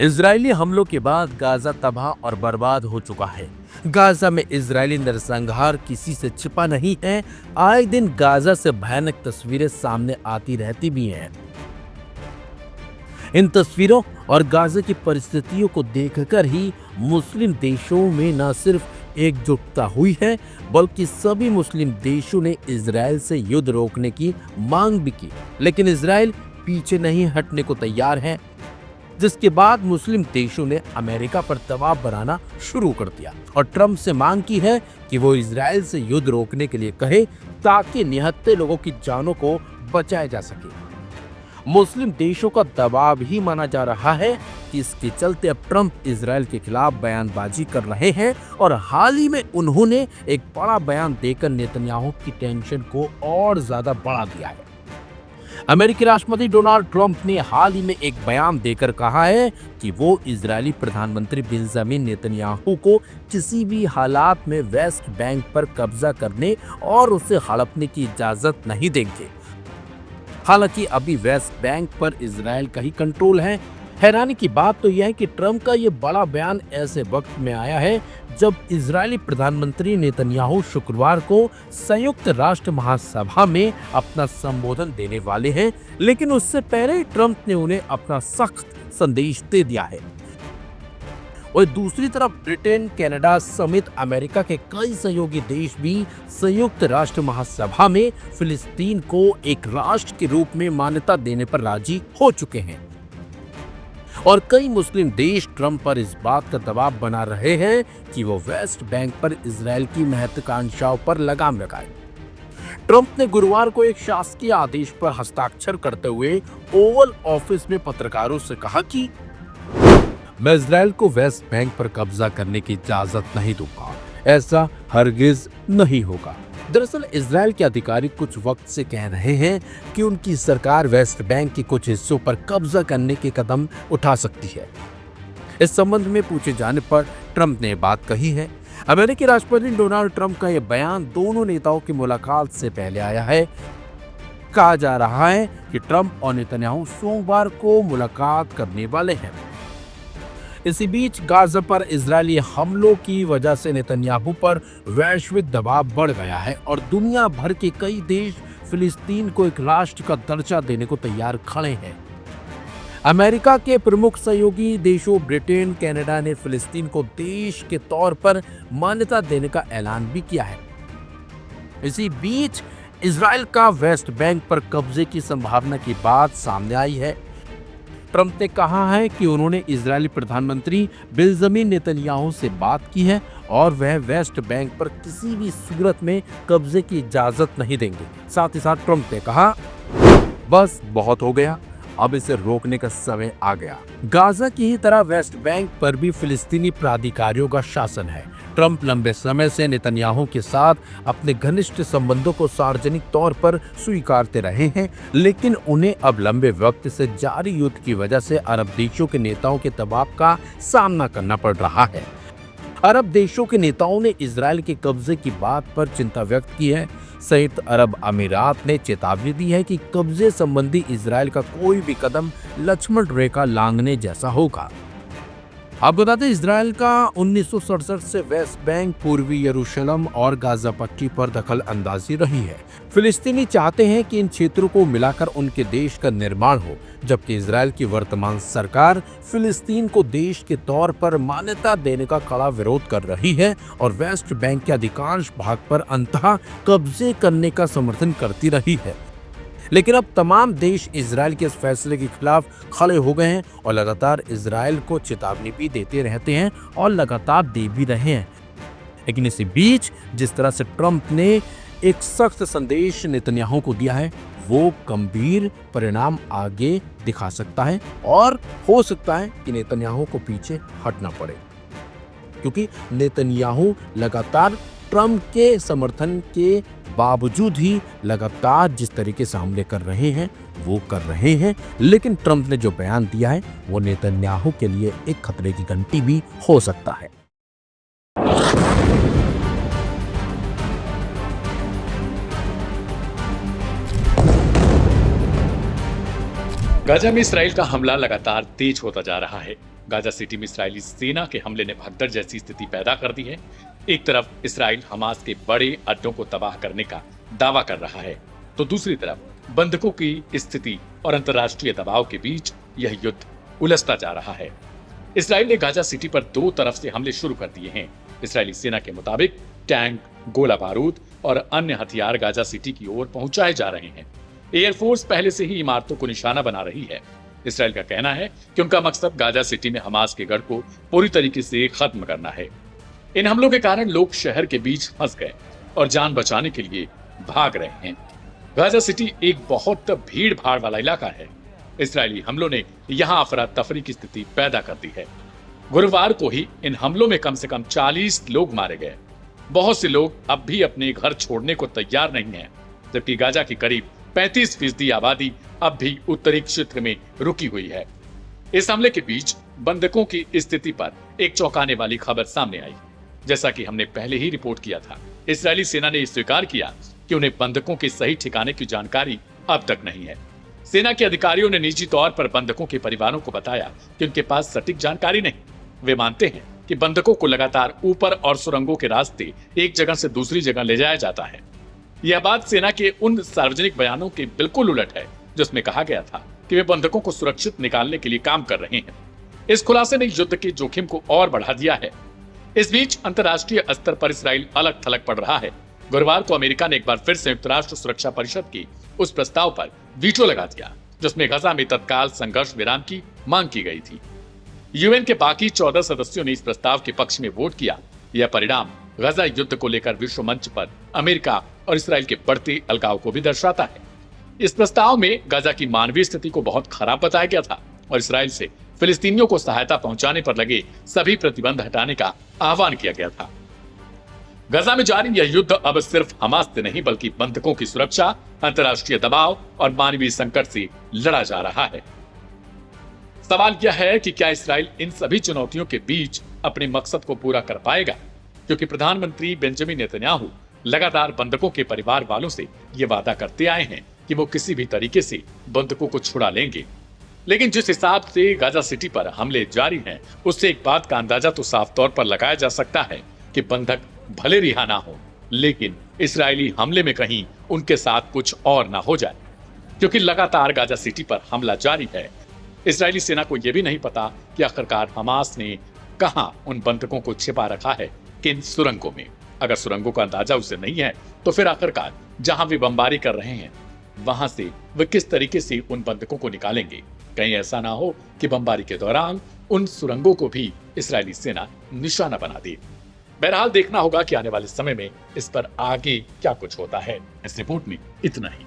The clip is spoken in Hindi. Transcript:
इजरायली हमलों के बाद गाजा तबाह और बर्बाद हो चुका है। गाजा में इजरायली नरसंहार किसी से छिपा नहीं है। आए दिन गाजा से भयानक तस्वीरें सामने आती रहती भी हैं। इन तस्वीरों और गाजा की परिस्थितियों को देखकर ही मुस्लिम देशों में न सिर्फ एकजुटता हुई है, बल्कि सभी मुस्लिम देशों ने इजरायल से युद्ध रोकने की मांग भी की। लेकिन इजरायल पीछे नहीं हटने को तैयार है, जिसके बाद मुस्लिम देशों ने अमेरिका पर दबाव बनाना शुरू कर दिया और ट्रंप से मांग की है कि वो इजरायल से युद्ध रोकने के लिए कहे, ताकि निहत्थे लोगों की जानों को बचाया जा सके। मुस्लिम देशों का दबाव ही माना जा रहा है कि इसके चलते अब ट्रंप इजरायल के खिलाफ बयानबाजी कर रहे हैं और हाल ही में उन्होंने एक बड़ा बयान देकर नेतन्याहू की टेंशन को और ज्यादा बढ़ा दिया है। अमेरिकी राष्ट्रपति डोनाल्ड ट्रंप ने हाल ही में एक बयान देकर कहा है कि वो इजरायली प्रधानमंत्री बेंजामिन नेतन्याहू को किसी भी हालात में वेस्ट बैंक पर कब्जा करने और उसे हड़पने की इजाजत नहीं देंगे। हालांकि अभी वेस्ट बैंक पर इजरायल का ही कंट्रोल है। हैरानी की बात तो यह है कि ट्रंप का ये बड़ा बयान ऐसे वक्त में आया है जब इजरायली प्रधानमंत्री नेतन्याहू शुक्रवार को संयुक्त राष्ट्र महासभा में अपना संबोधन देने वाले हैं, लेकिन उससे पहले ट्रंप ने उन्हें अपना सख्त संदेश दे दिया है। और दूसरी तरफ ब्रिटेन, कनाडा समेत अमेरिका के कई सहयोगी देश भी संयुक्त राष्ट्र महासभा में फिलिस्तीन को एक राष्ट्र के रूप में मान्यता देने पर राजी हो चुके हैं। और कई मुस्लिम देश ट्रंप पर इस बात का दबाव बना रहे हैं कि वो वेस्ट बैंक पर इजरायल की महत्वाकांक्षाओं पर लगाम लगाए। ट्रंप ने गुरुवार को एक शासकीय आदेश पर हस्ताक्षर करते हुए ओवल ऑफिस में पत्रकारों से कहा कि मैं इजरायल को वेस्ट बैंक पर कब्जा करने की इजाजत नहीं दूंगा, ऐसा हरगिज नहीं होगा। दरअसल इजरायल के अधिकारी कुछ वक्त से कह रहे हैं कि उनकी सरकार वेस्ट बैंक के कुछ हिस्सों पर कब्जा करने के कदम उठा सकती है। इस संबंध में पूछे जाने पर ट्रंप ने बात कही है। अमेरिकी राष्ट्रपति डोनाल्ड ट्रंप का यह बयान दोनों नेताओं की मुलाकात से पहले आया है। कहा जा रहा है कि ट्रंप और नेतन्याहू सोमवार को मुलाकात करने वाले हैं। इसी बीच गाजा पर इजरायली हमलों की वजह से नेतन्याहू पर वैश्विक दबाव बढ़ गया है और दुनिया भर के कई देश फिलिस्तीन को एक राष्ट्र का दर्जा देने को तैयार खड़े हैं। अमेरिका के प्रमुख सहयोगी देशों ब्रिटेन, कनाडा ने फिलिस्तीन को देश के तौर पर मान्यता देने का ऐलान भी किया है। इसी बीच इजरायल का वेस्ट बैंक पर कब्जे की संभावना की बात सामने आई है। ट्रंप ने कहा है कि उन्होंने इजरायली प्रधानमंत्री बेंजामिन नेतन्याहू से बात की है और वह वेस्ट बैंक पर किसी भी सूरत में कब्जे की इजाजत नहीं देंगे। साथ ही साथ ट्रंप ने कहा, बस बहुत हो गया, अब इसे रोकने का समय आ गया। गाजा की ही तरह वेस्ट बैंक पर भी फिलिस्तीनी प्राधिकारियों का शासन है। ट्रंप लंबे समय से नेतन्याहू के साथ अपने घनिष्ठ संबंधों को सार्वजनिक तौर पर स्वीकारते रहे हैं, लेकिन उन्हें अब लंबे वक्त से जारी युद्ध की वजह से अरब देशों के नेताओं के दबाव का सामना करना पड़ रहा है। अरब देशों के नेताओं ने इजरायल के कब्जे की बात पर चिंता व्यक्त की है। संयुक्त अरब अमीरात ने चेतावनी दी है कि कब्जे संबंधी इजरायल का कोई भी कदम लक्ष्मण रेखा लांघने जैसा होगा। आप बता दें, इजरायल का 1967 से वेस्ट बैंक, पूर्वी यरूशलेम और गाजा पट्टी पर दखल अंदाजी रही है। फिलिस्तीनी चाहते हैं कि इन क्षेत्रों को मिलाकर उनके देश का निर्माण हो, जबकि इजरायल की वर्तमान सरकार फिलिस्तीन को देश के तौर पर मान्यता देने का कड़ा विरोध कर रही है और वेस्ट बैंक के अधिकांश भाग पर अंततः कब्जे करने का समर्थन करती रही है। लेकिन अब तमाम देश इजरायल के इस फैसले के खिलाफ खड़े हो गए हैं और लगातार इजरायल को चेतावनी भी देते रहते हैं और लगातार दे भी रहे हैं। लेकिन इसी बीच जिस तरह से ट्रंप ने एक सख्त संदेश नेतन्याहू को दिया है, वो गंभीर परिणाम आगे दिखा सकता है और हो सकता है कि नेतन्याहू को पीछे हटना पड़े, क्योंकि नेतन्याहू लगातार ट्रंप के समर्थन के बावजूद ही लगातार जिस तरीके से हमले कर रहे हैं वो कर रहे हैं। लेकिन ट्रंप ने जो बयान दिया है वो नेतन्याहू के लिए एक खतरे की घंटी भी हो सकता है। गाजा में इसराइल का हमला लगातार तेज होता जा रहा है। गाजा सिटी में इस्राएली सेना के हमले ने भगदड़ जैसी स्थिति पैदा कर दी है। एक तरफ इस्राइल हमास के बड़े अड्डों को तबाह करने का दावा कर रहा है, तो दूसरी तरफ बंधकों की स्थिति और अंतर्राष्ट्रीय दबाव के बीच यह युद्ध उलझता जा रहा है। इस्राइल ने गाजा सिटी पर दो तरफ से हमले शुरू कर दिए हैं। इस्राएली सेना के मुताबिक टैंक, गोला बारूद और अन्य हथियार गाजा सिटी की ओर पहुंचाए जा रहे हैं। एयरफोर्स पहले से ही इमारतों को निशाना बना रही है। इस्राएल का कहना है कि उनका मकसद गाजा सिटी में हमास के गढ़ को पूरी तरीके से खत्म करना है। इन हमलों के कारण लोग शहर के बीच फंस गए और जान बचाने के लिए भाग रहे हैं। गाजा सिटी एक बहुत भीड़ भाड़ वाला इलाका है। इस्राएली हमलों ने यहाँ अफरा तफरी की स्थिति पैदा कर दी है। गुरुवार को ही इन हमलों में कम से कम 40 लोग मारे गए। बहुत से लोग अब भी अपने घर छोड़ने को तैयार नहीं हैं, जबकि गाजा की करीब 35% आबादी अब भी उत्तरी क्षेत्र में रुकी हुई है। इस हमले के बीच बंधकों की स्थिति पर एक चौंकाने वाली खबर सामने आई। जैसा कि हमने पहले ही रिपोर्ट किया था, इस्राएली सेना ने स्वीकार किया कि उन्हें बंधकों के सही ठिकाने की जानकारी अब तक नहीं है। सेना के अधिकारियों ने निजी तौर पर बंधकों के परिवारों को बताया कि उनके पास सटीक जानकारी नहीं। वे मानते हैं कि बंधकों को लगातार ऊपर और सुरंगों के रास्ते एक जगह से दूसरी जगह ले जाया जाता है। यह बात सेना के उन सार्वजनिक बयानों के बिल्कुल उलट है जिसमें कहा गया था कि वे बंधकों को सुरक्षित निकालने के लिए काम कर रहे हैं। इस खुलासे ने युद्ध के जोखिम को और बढ़ा दिया है। इस बीच अंतर्राष्ट्रीय स्तर पर इस्राइल अलग थलग पड़ रहा है। गुरुवार को अमेरिका ने एक बार फिर संयुक्त राष्ट्र सुरक्षा परिषद के उस प्रस्ताव पर वीटो लगा दिया जिसमें गजा में तत्काल संघर्ष विराम की मांग की गई थी। यूएन के बाकी 14 सदस्यों ने इस प्रस्ताव के पक्ष में वोट किया। यह परिणाम गजा युद्ध को लेकर विश्व मंच पर अमेरिका और इस्राइल के बढ़ते अलगाव को भी दर्शाता है। इस प्रस्ताव में गजा की मानवीय स्थिति को बहुत खराब बताया गया था और इस्राइल से फिलिस्तीनियों को सहायता पहुंचाने पर लगे सभी प्रतिबंध हटाने का आह्वान किया गया था। गजा में जारी यह युद्ध अब सिर्फ हमास से नहीं बल्कि बंधकों की सुरक्षा, अंतर्राष्ट्रीय दबाव और मानवीय संकट से लड़ा जा रहा है। सवाल यह है कि क्या इस्राइल इन सभी चुनौतियों के बीच अपने मकसद को पूरा कर पाएगा, क्योंकि प्रधानमंत्री बेंजामिन नेतन्याहू लगातार बंधकों के परिवार वालों से ये वादा करते आए हैं कि वो किसी भी तरीके से बंधकों को छुड़ा लेंगे। लेकिन जिस हिसाब से गाजा सिटी पर हमले जारी हैं, उससे एक बात का अंदाजा तो साफ तौर पर लगाया जा सकता है कि बंधक भले रिहा ना हो, लेकिन इस्राएली हमले में कहीं उनके साथ कुछ और ना हो जाए, क्योंकि लगातार गाजा सिटी पर हमला जारी है। इस्राएली सेना को यह भी नहीं पता कि आखिरकार हमास ने कहां उन बंधकों को छिपा रखा है, किन सुरंगों में। अगर सुरंगों का अंदाजा उसे नहीं है, तो फिर आखिरकार जहां वे बमबारी कर रहे हैं वहां से वे किस तरीके से उन बंधकों को निकालेंगे। कहीं ऐसा ना हो कि बमबारी के दौरान उन सुरंगों को भी इस्राएली सेना निशाना बना दे। बहरहाल देखना होगा कि आने वाले समय में इस पर आगे क्या कुछ होता है। इस रिपोर्ट में इतना ही।